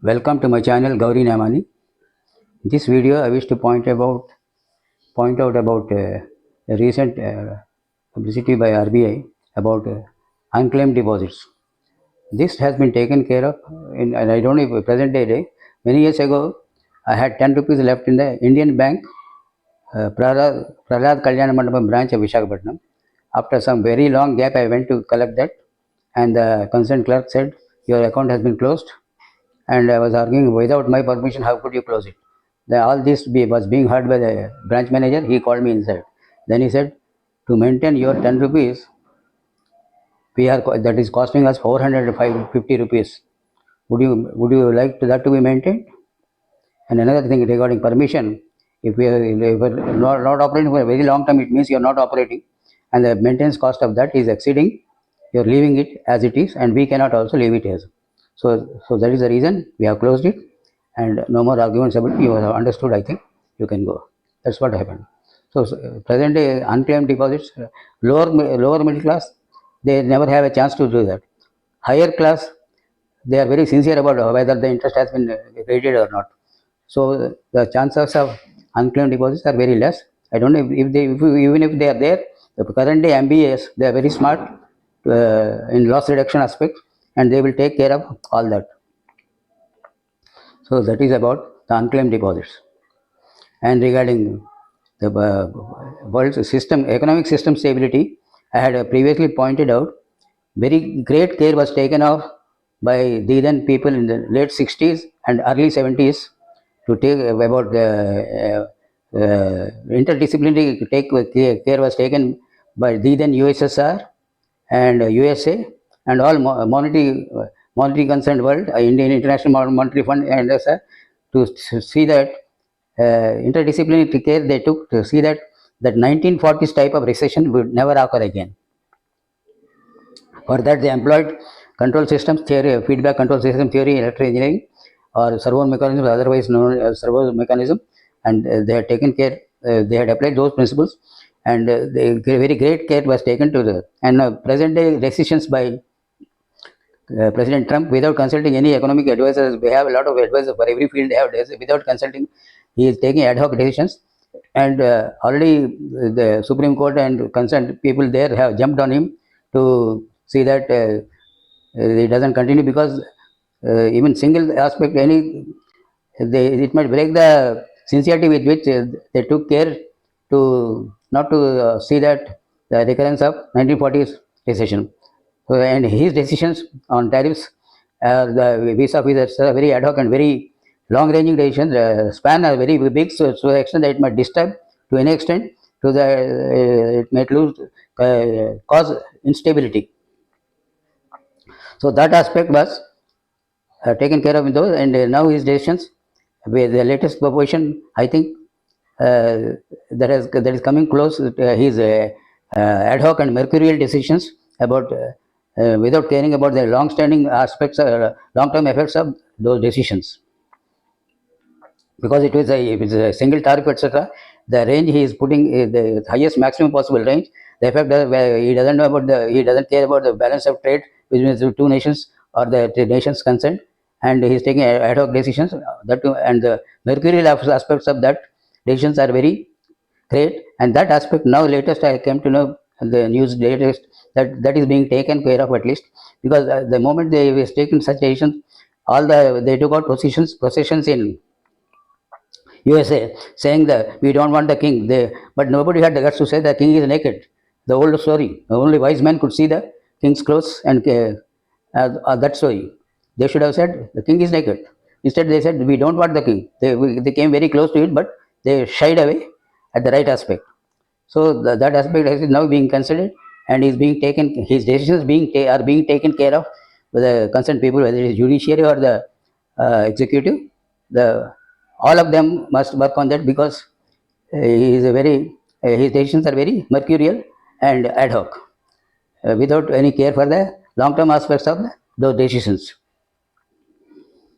Welcome to my channel Gauri Namani. In this video, I wish to point out about a recent publicity by RBI about unclaimed deposits. This has been taken care of and I don't know if present day. Many years ago, I had 10 rupees left in the Indian Bank, Prahlad Kalyana Mandapam branch of Visakhapatnam. After some very long gap, I went to collect that, and the concerned clerk said, "Your account has been closed." And I was arguing, without my permission, how could you close it? All this was being heard by the branch manager. He called me inside. Then he said, to maintain your 10 rupees, that is costing us 450 rupees. Would you like that to be maintained? And another thing regarding permission, if we are not operating for a very long time, it means you are not operating, and the maintenance cost of that is exceeding. You are leaving it as it is, and we cannot also leave it as. So that is the reason we have closed it, and no more arguments about it. You have understood, I think. You can go. That's what happened. So present day unclaimed deposits, lower middle class, they never have a chance to do that. Higher class, they are very sincere about whether the interest has been credited or not. So the chances of unclaimed deposits are very less. I don't know even if they are there. The current day MBAs, they are very smart in loss reduction aspect, and they will take care of all that. So that is about the unclaimed deposits. And regarding the world's economic system stability, I had previously pointed out very great care was taken of by the then people in the late 60s and early 70s to take about the interdisciplinary care was taken by the then USSR and USA and all monetary concerned world, Indian International Monetary Fund and to see that interdisciplinary care they took to see that 1940s type of recession would never occur again. For that, they employed control systems theory, feedback control system theory, electrical engineering, or servo mechanism, otherwise known as servo mechanism, and they had taken care. They had applied those principles, and very great care was taken to the. And present day decisions by President Trump, without consulting any economic advisors, we have a lot of advisors for every field. They have without consulting, he is taking ad hoc decisions, and already the Supreme Court and concerned people there have jumped on him to see that it doesn't continue, because even single aspect it might break the sincerity with which they took care to not to see that the recurrence of 1940s recession. So, and his decisions on tariffs, the visa fees are very ad hoc and very long-ranging decisions. The span are very big, so to the extent that it might disturb to any extent, to the it might cause instability. So that aspect was taken care of in those, and now his decisions with the latest proposition, I think that is coming close. His ad hoc and mercurial decisions about without caring about the long-standing aspects, long-term effects of those decisions. Because if it's a single tariff, etc., the range he is putting is the highest maximum possible range. The effect he doesn't care about the balance of trade between the two nations or the nations concerned, and he is taking ad hoc decisions. And the mercurial aspects of that decisions are very great. And that aspect now latest I came to know the news latest that is being taken care of, at least, because the moment they was taken such decisions, they took out positions in USA, saying that we don't want the king. But nobody had the guts to say the king is naked. The old story. Only wise men could see the king's clothes and that story. They should have said the king is naked. Instead, they said we don't want the king. They came very close to it, but they shied away at the right aspect. So that aspect is now being considered and is being taken. His decisions are being taken care of by the concerned people, whether it is judiciary or the executive. All of them must work on that, because his decisions are very mercurial and ad hoc, without any care for the long-term aspects of those decisions.